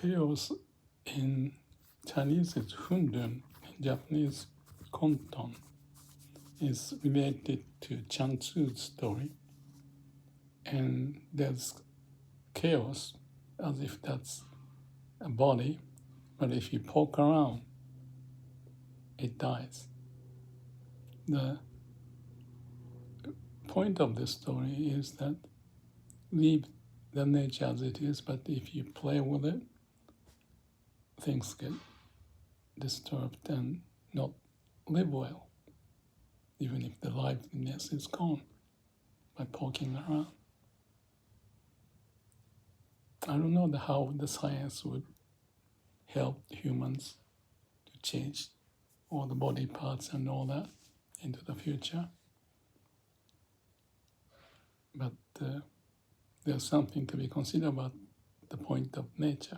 Chaos in Chinese is Hun-tun, in Japanese Hun-tun, is related to Chung Tzu's story. And there's chaos as if that's a body, but if you poke around, it dies. The point of this story is that leave the nature as it is, but if you play with it, things get disturbed and not live well, even if the liveliness is gone by poking around. I don't know how the science would help humans to change all the body parts and all that into the future. But there's something to be considered about the point of nature.